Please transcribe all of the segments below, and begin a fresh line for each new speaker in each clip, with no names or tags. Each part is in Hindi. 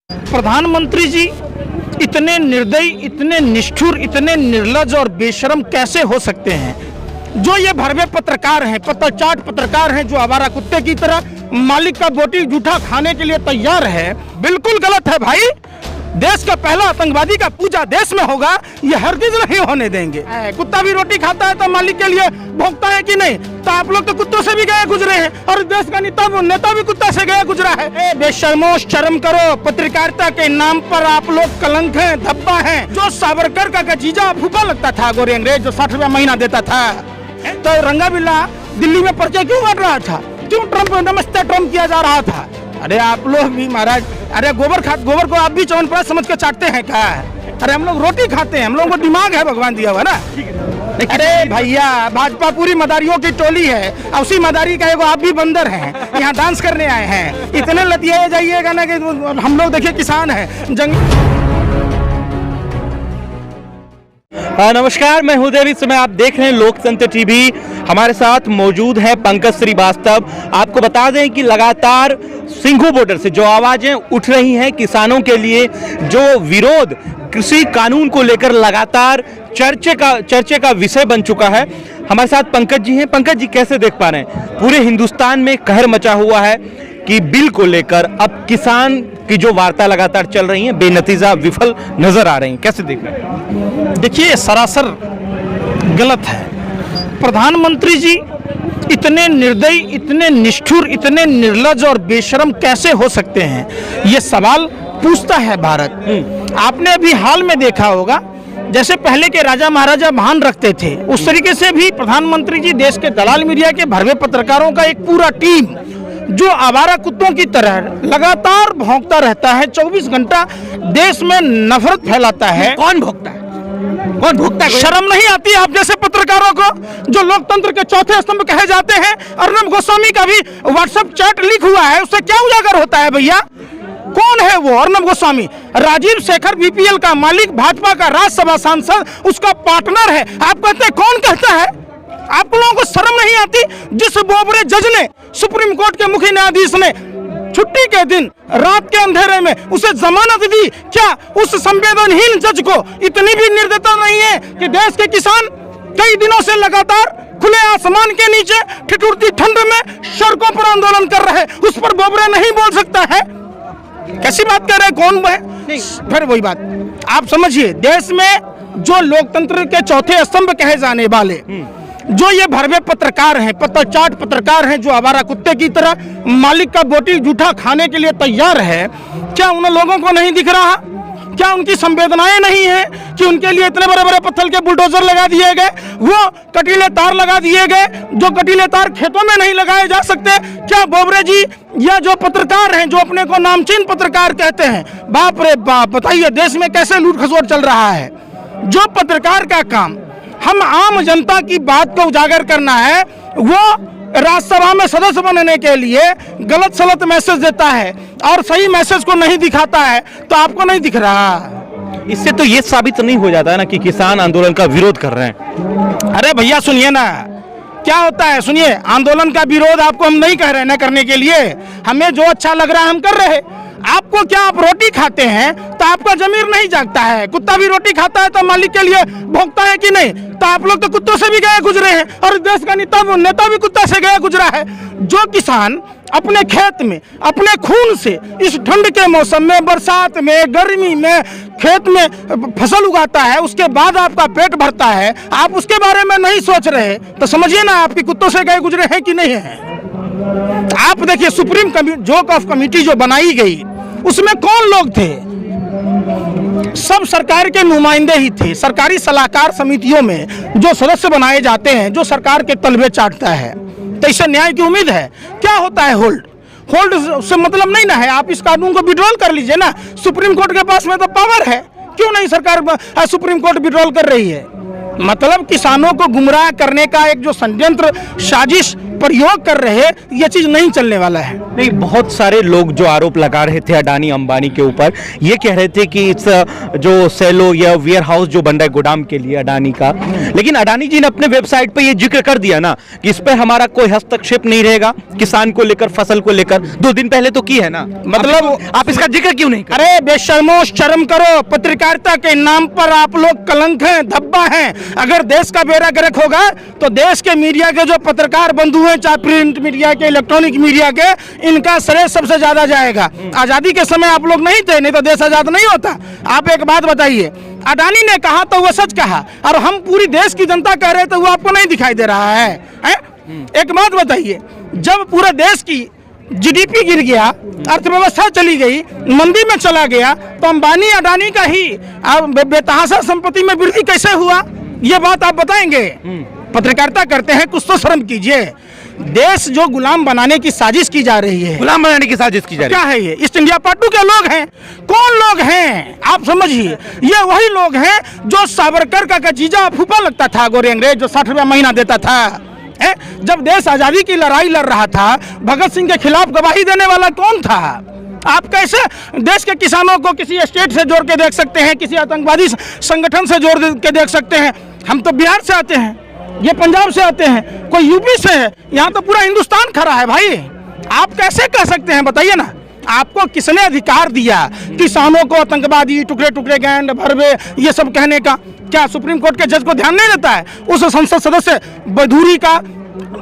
प्रधानमंत्री जी इतने निर्दयी, इतने निष्ठुर, इतने निर्लज और बेशरम कैसे हो सकते हैं? जो ये भरवे पत्रकार हैं, पत्रचाट पत्रकार हैं, जो आवारा कुत्ते की तरह मालिक का बोटी जूठा खाने के लिए तैयार है, बिल्कुल गलत है भाई। देश का पहला आतंकवादी का पूजा देश में होगा, ये हरगिज नहीं होने देंगे। कुत्ता भी रोटी खाता है तो मालिक के लिए भोगता है कि नहीं? तो आप लोग तो कुत्तों से भी गए गुजरे हैं और देश का नेता भी कुत्ता से गया गुजरा है। बेशर्मो, शर्म करो। पत्रकारिता के नाम पर आप लोग कलंक हैं, धब्बा हैं। जो सावरकर का गजीजा फूफा लगता था, गोरे अंग्रेज जो 60 रुपया महीना देता था, तो रंगा बिल्ला दिल्ली में पर्चे क्यों बढ़ रहा था? क्यों ट्रम्प नमस्ते ट्रम्प किया जा रहा था? अरे आप लोग भी महाराज, अरे गोबर को आप भी च्यवनप्राश समझ के चाटते हैं क्या? अरे हम लोग रोटी खाते हैं, हम लोगों को दिमाग है भगवान दिया हुआ ना। अरे भैया, भाजपा पूरी मदारियों की टोली है, उसी मदारी का एगो आप भी बंदर हैं, यहाँ डांस करने आए हैं। इतने लतियाए जाइएगा ना कि हम लोग देखिए किसान हैं
नमस्कार, मैं हूं देवी। समय आप देख रहे हैं लोकतंत्र टीवी। हमारे साथ मौजूद है पंकज श्रीवास्तव। आपको बता दें कि लगातार सिंघू बॉर्डर से जो आवाजें उठ रही हैं किसानों के लिए, जो विरोध कृषि कानून को लेकर लगातार चर्चे का विषय बन चुका है। हमारे साथ पंकज जी हैं। पंकज जी, कैसे देख पा रहे हैं? पूरे हिंदुस्तान में कहर मचा हुआ है कि बिल को लेकर अब किसान की जो वार्ता लगातार चल रही है बेनतीजा विफल नजर आ रही है, कैसे देख रहे हैं?
देखिए, सरासर गलत है। प्रधानमंत्री जी इतने निर्दयी, इतने निष्ठुर, इतने निर्लज और बेशरम कैसे हो सकते हैं? ये सवाल पूछता है भारत। आपने अभी हाल में देखा होगा, जैसे पहले के राजा महाराजा महान रखते थे, उस तरीके से भी प्रधानमंत्री जी देश के दलाल मीडिया के भरवे पत्रकारों का एक पूरा टीम जो आवारा कुत्तों की तरह लगातार भौंकता रहता है, 24 घंटा देश में नफरत फैलाता है।
कौन भोगता है? कौन भोगता है?
शर्म नहीं आती आप जैसे पत्रकारों को, जो लोकतंत्र के चौथे स्तंभ कहे जाते हैं? अर्नब गोस्वामी का भी व्हाट्सएप चैट लीक हुआ है, उससे क्या उजागर होता है भैया? कौन है वो अर्नब गोस्वामी? राजीव शेखर बीपीएल का मालिक, भाजपा का राज्यसभा सांसद, उसका पार्टनर है। आप कहते हैं कौन कहता है? आप लोगों को शर्म नहीं आती? जिस बोबरे जज ने, सुप्रीम कोर्ट के मुख्य न्यायाधीश ने छुट्टी के दिन रात के अंधेरे में उसे जमानत दी, क्या उस संवेदनहीन जज को इतनी भी निर्दयता नहीं है कि देश के किसान कई दिनों से लगातार खुले आसमान के नीचे ठिठुरती ठंड में सड़कों पर आंदोलन कर रहे, उस पर बोबरे नहीं बोल सकता है? कैसी बात कर रहे हैं? कौन है? फिर वही बात आप समझिए, देश में जो लोकतंत्र के चौथे स्तंभ कहे जाने वाले जो ये भरवे पत्रकार हैं, पत्रचाट पत्रकार हैं, जो आवारा कुत्ते की तरह मालिक का बोटी जूठा खाने के लिए तैयार है, क्या उन लोगों को नहीं दिख रहा? क्या उनकी संवेदनाएं नहीं है कि उनके लिए इतने बड़े बड़े पत्थर के बुलडोजर लगा दिए गए, वो कटीले तार लगा दिए गए, जो कटीले तार खेतों में नहीं लगाए जा सकते? क्या बोबरे जी या जो पत्रकार हैं, जो अपने को नामचीन पत्रकार कहते हैं, बाप रे बाप, बताइए देश में कैसे लूट खसोट चल रहा है? जो पत्रकार का काम हम आम जनता की बात को उजागर करना है, वो राज्यसभा में सदस्य बनने के लिए गलत सलत मैसेज देता है और सही मैसेज को नहीं दिखाता है, तो आपको नहीं दिख रहा?
इससे तो ये साबित नहीं हो जाता है ना कि किसान आंदोलन का विरोध कर रहे हैं?
अरे भैया सुनिए ना, क्या होता है सुनिए, आंदोलन का विरोध आपको हम नहीं कह रहे न करने के लिए, हमें जो अच्छा लग रहा है हम कर रहे। आपको क्या, आप रोटी खाते हैं तो आपका जमीर नहीं जागता है? कुत्ता भी रोटी खाता है तो मालिक के लिए भोगता है कि नहीं? तो आप लोग तो कुत्तों से भी गए गुजरे हैं और देश का नेता भी कुत्ता से गया गुजरा है। जो किसान अपने खेत में अपने खून से इस ठंड के मौसम में, बरसात में, गर्मी में खेत में फसल उगाता है, उसके बाद आपका पेट भरता है, आप उसके बारे में नहीं सोच रहे, तो समझिए ना आपकी कुत्तों से गए गुजरे हैं कि नहीं है? आप देखिए, सुप्रीम जोक ऑफ कमेटी जो बनाई गई, उसमें कौन लोग थे? सब सरकार के नुमाइंदे ही थे। सरकारी सलाहकार समितियों में जो सदस्य बनाए जाते हैं, जो सरकार के तलबे चाटता है, तो इससे न्याय की उम्मीद है? क्या होता है होल्ड से मतलब नहीं ना है। आप इस कानून को विड्रॉल कर लीजिए ना, सुप्रीम कोर्ट के पास में तो पावर है, क्यों नहीं सरकार सुप्रीम कोर्ट विड्रॉल कर रही है? मतलब किसानों को गुमराह करने का एक जो षड्यंत्र साजिश प्रयोग कर रहे, ये चीज नहीं चलने वाला है।
नहीं, बहुत सारे लोग जो आरोप लगा रहे थे अडानी अंबानी के ऊपर, ये कह रहे थे कि इस जो सेलो या वेयर हाउस जो बन रहा है गोदाम के लिए अडानी का, लेकिन अडानी जी ने अपने वेबसाइट पे ये जिक्र कर दिया ना कि इस पर हमारा कोई हस्तक्षेप नहीं रहेगा, किसान को लेकर, फसल को लेकर 2 दिन पहले तो की है ना, मतलब आप इसका जिक्र क्यों नहीं कर?
अरे बेशर्मो, शर्म करो। पत्रकारिता के नाम पर आप लोग कलंक हैं, धब्बा हैं। अगर देश का बेड़ा गर्क होगा तो देश के मीडिया के जो पत्रकार बंधु हैं, चाहे प्रिंट मीडिया के, इलेक्ट्रॉनिक मीडिया के, इनका श्रेय सबसे ज्यादा जाएगा। आजादी के समय आप लोग नहीं थे, नहीं तो देश आजाद नहीं होता। आप एक बात बताइए, अडानी ने कहा तो वो सच कहा, और हम पूरी देश की जनता कह रहे तो वो आपको नहीं दिखाई दे रहा है, एक बात बताइए, जब पूरे देश की जीडीपी गिर गया, अर्थव्यवस्था चली गई, मंदी में चला गया, तो अंबानी अडानी का ही बेतहाशा संपत्ति में वृद्धि कैसे हुआ? ये बात आप बताएंगे? पत्रकारिता करते हैं, कुछ तो शर्म कीजिए। देश जो गुलाम बनाने की साजिश की जा रही है,
गुलाम बनाने की साजिश की जा रही
क्या है ये? ईस्ट इंडिया पार्टी के लोग हैं। कौन लोग हैं आप समझिए, ये वही लोग हैं जो सावरकर का जीजा फूफा लगता था, गोरे अंग्रेज जो 60 रुपया महीना देता था। जब देश आजादी की लड़ाई लड़ रहा था, भगत सिंह के खिलाफ गवाही देने वाला कौन था? आप कैसे देश के किसानों को किसी स्टेट से जोड़ के देख सकते हैं, किसी आतंकवादी संगठन से जोड़ के देख सकते हैं? हम तो बिहार से आते हैं, ये पंजाब से आते हैं, कोई यूपी से है, यहाँ तो पूरा हिंदुस्तान खड़ा है भाई। आप कैसे कह सकते हैं बताइए ना? आपको किसने अधिकार दिया किसानों को आतंकवादी, टुकड़े टुकड़े गैंड भरवे, ये सब कहने का? क्या सुप्रीम कोर्ट के जज को ध्यान नहीं देता है? उस संसद सदस्य बधूरी का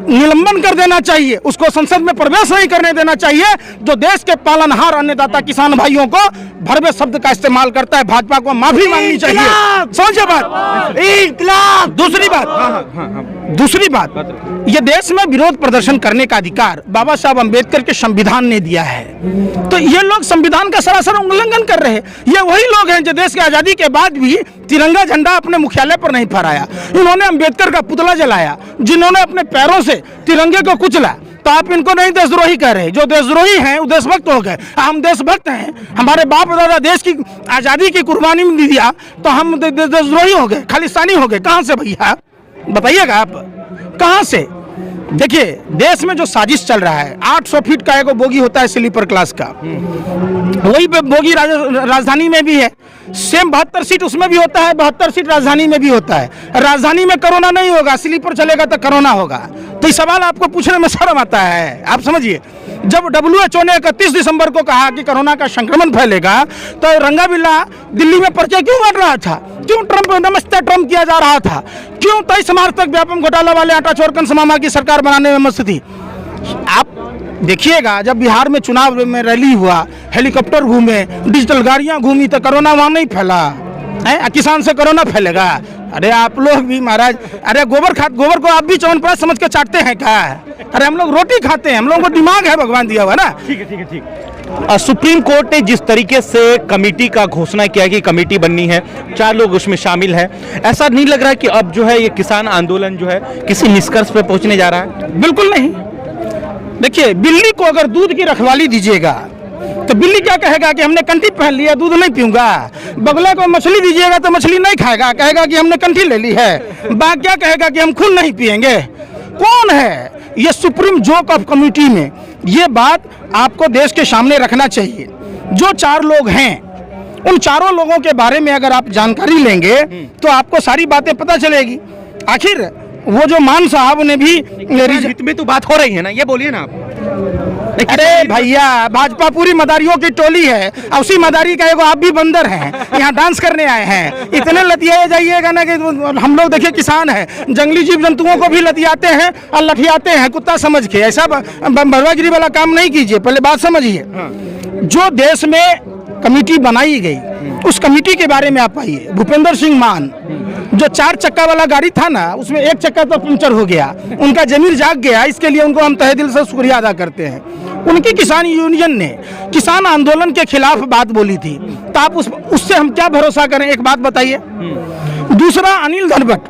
निलंबन कर देना चाहिए, उसको संसद में प्रवेश नहीं करने देना चाहिए, जो देश के पालनहार अन्नदाता किसान भाइयों को भरवे शब्द का इस्तेमाल करता है। भाजपा को माफी मांगनी चाहिए। समझे बात? दूसरी बात, ये देश में विरोध प्रदर्शन करने का अधिकार बाबा साहब अम्बेडकर के संविधान ने दिया है, तो ये लोग संविधान का सरासर उल्लंघन कर रहे हैं। ये वही लोग हैं जो देश की आजादी के बाद भी तिरंगा झंडा अपने मुख्यालय पर नहीं फहराया, इन्होंने अम्बेडकर का पुतला जलाया, जिन्होंने अपने पैरों से तिरंगे को कुचला, तो आप इनको नहीं देशद्रोही कह रहे? जो देशद्रोही हैं वो देशभक्त हो गए। हम देशभक्त हैं, हमारे बाप दादा देश की आजादी की कुर्बानी में दिया, तो हम देशद्रोही हो गए, खालिस्तानी हो गए? कहाँ से भैया बताइएगा आप, कहाँ से? देखिए, देश में जो साजिश चल रहा है, 800 फीट का एक बोगी होता है स्लीपर क्लास का, वही बोगी राजधानी में भी है, सेम 72 सीट उसमें भी होता है, 72 सीट राजधानी में भी होता है। राजधानी में कोरोना नहीं होगा, स्लीपर चलेगा तो कोरोना होगा। तो ये सवाल आपको पूछने में शर्म आता है? आप समझिए, जब WHO ने 31 दिसंबर को कहा कि कोरोना का संक्रमण फैलेगा, तो रंगा बिल्ला दिल्ली में पर्चे क्यों बांट रहा था? क्यों नमस्ते ट्रम्प किया जा रहा था? क्यों 23 मार्च तक व्यापम घोटाला वाले आटा चोर कंसमामा की सरकार बनाने में मस्त थी? आप देखिएगा, जब बिहार में चुनाव में रैली हुआ, हेलीकॉप्टर घूमे, डिजिटल गाड़ियां घूमी, तो कोरोना वहां नहीं फैला है। किसान से कोरोना फैलेगा? अरे आप लोग भी महाराज, अरे गोबर को आप भी च्यवनप्राश समझ के चाटते हैं क्या? अरे हम लोग रोटी खाते हैं, हम लोगों को दिमाग है भगवान दिया हुआ ना।
ठीक है। सुप्रीम कोर्ट ने जिस तरीके से कमेटी का घोषणा किया कि कमेटी बननी है, 4 लोग उसमें शामिल हैं, ऐसा नहीं लग रहा कि अब जो है ये किसान आंदोलन जो है किसी निष्कर्ष पे पहुंचने जा रहा है?
बिल्कुल नहीं। देखिए, बिल्ली को अगर दूध की रखवाली दीजिएगा तो बिल्ली क्या कहेगा कि हमने कंठी पहन लिया, दूध नहीं पीऊंगा। बगुला को मछली दीजिएगा तो मछली नहीं खाएगा, कहेगा कि हमने कंठी ले ली है। बाघ क्या कहेगा कि हम खून नहीं पिएंगे। कौन है ये सुप्रीम जोक ऑफ कमेटी में? ये बात आपको देश के सामने रखना चाहिए। जो 4 लोग हैं, उन चारों लोगों के बारे में अगर आप जानकारी लेंगे तो आपको सारी बातें पता चलेगी। आखिर वो जो मान साहब ने भी
हित में तो बात हो रही है ना, ये बोलिए ना आप।
अरे भैया, भाजपा पूरी मदारियों की टोली है, और उसी मदारी का एगो आप भी बंदर हैं, यहाँ डांस करने आए हैं। इतने लतियाए जाइएगा ना कि हम लोग देखिए किसान हैं, जंगली जीव जंतुओं को भी लतियाते हैं और लठियाते हैं कुत्ता समझ के। ऐसा बरवागिरी वाला काम नहीं कीजिए, पहले बात समझिए। जो देश में कमेटी बनाई गई, उस कमेटी के बारे में आप आइए। भूपेंद्र सिंह मान, जो 4 चक्का वाला गाड़ी था ना, उसमें 1 चक्का तो पंचर हो गया, उनका जमीर जाग गया, इसके लिए उनको हम तहे दिल से शुक्रिया अदा करते हैं। उनकी किसान यूनियन ने किसान आंदोलन के खिलाफ बात बोली थी, तो आप उससे हम क्या भरोसा करें? एक बात बताइए। दूसरा, अनिल धनबट,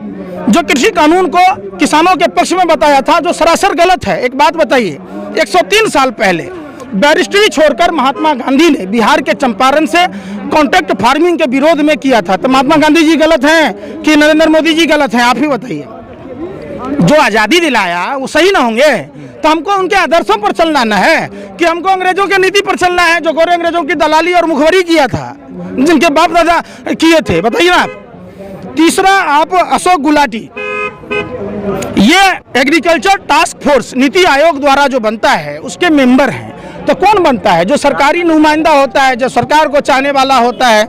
जो कृषि कानून को किसानों के पक्ष में बताया था, जो सरासर गलत है। एक बात बताइए, 103 साल पहले बैरिस्ट्री छोड़कर महात्मा गांधी ने बिहार के चंपारण से कॉन्ट्रैक्ट फार्मिंग के विरोध में किया था, तो महात्मा गांधी जी गलत हैं कि नरेंद्र मोदी जी गलत हैं? आप ही बताइए। जो आज़ादी दिलाया वो सही ना होंगे? तो हमको उनके आदर्शों पर चलना न है कि हमको अंग्रेजों की नीति पर चलना है, जो गोरे अंग्रेजों की दलाली और मुखबरी किया था, जिनके बाप दादा किए थे। बताइए ना आप। तीसरा, आप अशोक गुलाटी, ये agriculture task force NITI Aayog द्वारा जो बनता है उसके मेंबर हैं। तो कौन बनता है? जो सरकारी नुमाइंदा होता है, जो सरकार को चाहने वाला होता है।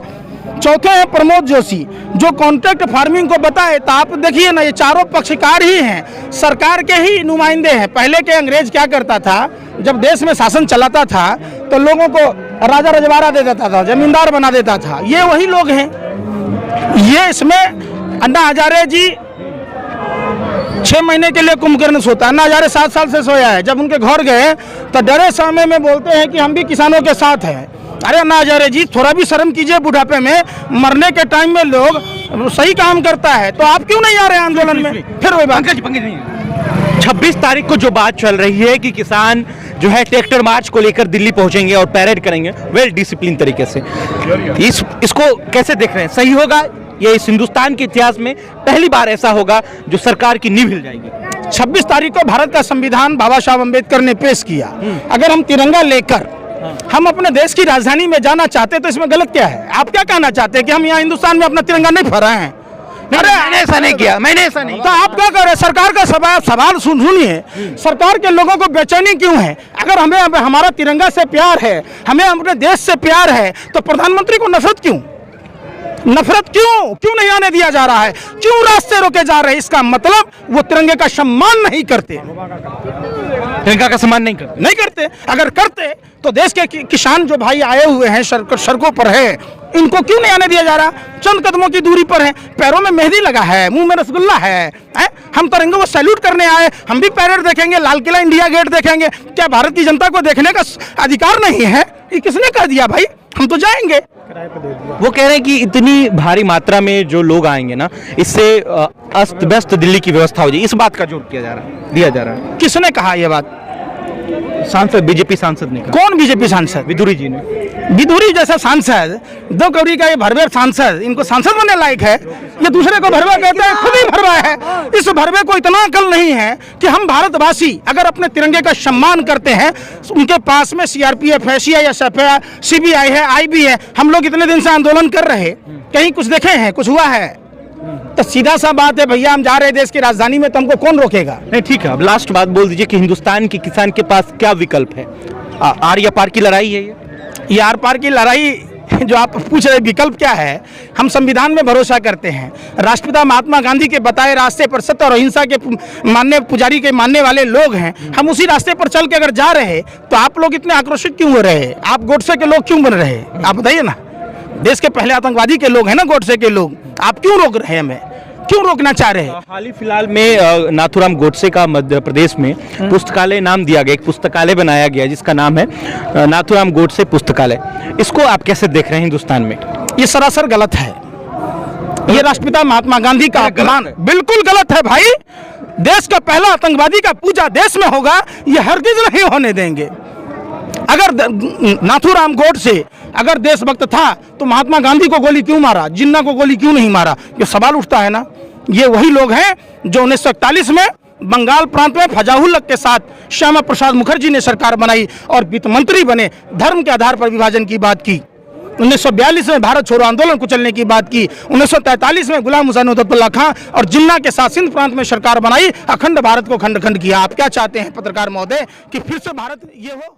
चौथे हैं प्रमोद जोशी, जो कॉन्ट्रैक्ट फार्मिंग को बताए। तो आप देखिए ना, ये चारों पक्षकार ही हैं, सरकार के ही नुमाइंदे हैं। पहले के अंग्रेज क्या करता था, जब देश में शासन चलाता था तो लोगों को राजा रजवाड़ा दे देता था, जमींदार बना देता था। ये वही लोग हैं। ये इसमें अन्ना हजारे जी 6 महीने के लिए कुंभकर्ण सोता, अन्ना हजारे 7 साल से सोया है। जब उनके घर गए तो डरे सामने में बोलते हैं कि हम भी किसानों के साथ हैं। अरे अन्ना हजारे जी, थोड़ा भी शर्म कीजिए, बुढ़ापे में मरने के टाइम में लोग सही काम करता है, तो आप क्यों नहीं आ रहे आंदोलन में? फिर वही बात।
26 तारीख को जो बात चल रही है कि किसान जो है ट्रैक्टर मार्च को लेकर दिल्ली पहुंचेंगे और पैरेड करेंगे वेल डिसिप्लिन तरीके से, इसको कैसे देख रहे हैं? सही होगा? ये इस हिंदुस्तान के इतिहास में पहली बार ऐसा होगा जो सरकार की नींव हिल जाएगी।
26 तारीख को भारत का संविधान बाबा साहब अम्बेडकर ने पेश किया। अगर हम तिरंगा लेकर हम अपने देश की राजधानी में जाना चाहते तो इसमें गलत क्या है? आप क्या कहना चाहते हैं कि हम यहाँ हिंदुस्तान में अपना तिरंगा नहीं फहराए हैं?
अरे मैंने ऐसा नहीं किया, मैंने ऐसा नहीं।
तो आप क्या कर रहे हैं? सरकार का सवाल सुनिए, सरकार के लोगों को बेचैनी क्यों है? अगर हमें हमारा तिरंगा से प्यार है, हमें अपने देश से प्यार है, तो प्रधानमंत्री को नफरत क्यों क्यों नहीं आने दिया जा रहा है? क्यों रास्ते रोके जा रहे हैं? इसका मतलब वो तिरंगे का सम्मान नहीं करते।
तिरंगा का सम्मान नहीं करते।
अगर करते तो देश के किसान जो भाई आए हुए हैं सड़कों पर है, इनको क्यों नहीं आने दिया जा रहा? चंद कदमों की दूरी पर है, पैरों में मेहंदी लगा है, मुंह में रसगुल्ला है। हम तिरंगे को सैल्यूट करने आए, हम भी पैरेड देखेंगे, लाल किला इंडिया गेट देखेंगे। क्या भारत की जनता को देखने का अधिकार नहीं है? ये किसने कह दिया भाई? हम तो जाएंगे।
वो कह रहे हैं कि इतनी भारी मात्रा में जो लोग आएंगे ना, इससे अस्त व्यस्त दिल्ली की व्यवस्था हो जाएगी। इस बात का जोर दिया जा रहा है।
किसने कहा ये बात?
सांसद, बीजेपी सांसद ने कहा।
कौन बीजेपी सांसद?
विदुरी जी ने।
विदुरी जैसा सांसद, 2 कौड़ी का ये भरवे सांसद, इनको सांसद बनने लायक है? ये दूसरे को भरवा कहते हैं, खुद ही भरवा है। इस भरवे को इतना अकल नहीं है कि हम भारतवासी अगर अपने तिरंगे का सम्मान करते हैं, उनके पास में सीआरपीएफ है, सीआईएसएफ है, सीबीआई है, आईबी है। हम लोग इतने दिन से आंदोलन कर रहे, कहीं कुछ देखे हैं? कुछ हुआ है? तो सीधा सा बात है भैया, हम जा रहे हैं देश की राजधानी में, तो हमको कौन रोकेगा?
नहीं, ठीक है। अब लास्ट बात बोल दीजिए कि हिंदुस्तान के किसान के पास क्या विकल्प है? आर या पार की लड़ाई है ये आर पार की लड़ाई जो आप पूछ रहे, विकल्प क्या है? हम संविधान में भरोसा करते हैं। राष्ट्रपिता महात्मा गांधी के बताए रास्ते पर सत्य और अहिंसा के पुजारी के मानने वाले लोग हैं। हम उसी रास्ते पर चल के अगर जा रहे तो आप लोग इतने आक्रोशित क्यों हो रहे? आप गोडसे के लोग क्यों बन रहे? आप बताइए ना। देश के पहले आतंकवादी के लोग हैं ना गोडसे के लोग, आप क्यों रोक रहे हैं? हमें क्यों रोकना चाह रहे हैं? हाल ही फिलहाल में नाथूराम गोडसे का मध्य प्रदेश में पुस्तकालय नाम दिया गया, एक पुस्तकालय बनाया गया जिसका नाम है नाथूराम गोडसे पुस्तकालय। इसको आप कैसे देख रहे हैं हिंदुस्तान में?
ये सरासर गलत है। ये राष्ट्रपिता महात्मा गांधी का अपमान बिल्कुल गलत है भाई। देश का पहला आतंकवादी का पूजा देश में होगा, ये हरगिज नहीं होने देंगे। अगर नाथूराम गोडसे अगर देशभक्त था तो महात्मा गांधी को गोली क्यों मारा, जिन्ना को गोली क्यों नहीं मारा? ये सवाल उठता है ना। ये वही लोग हैं जो 1941 में बंगाल प्रांत में फजाहुल्लक के साथ श्यामा प्रसाद मुखर्जी ने सरकार बनाई और वित्त मंत्री बने, धर्म के आधार पर विभाजन की बात की। 1942 में भारत छोड़ो आंदोलन कुचलने की बात की। 1943 में गुलाम हुसैन उदौला खां और जिन्ना के साथ सिंध प्रांत में सरकार बनाई, अखंड भारत को खंड खंड किया। आप क्या चाहते हैं पत्रकार महोदय कि फिर से भारत ये हो?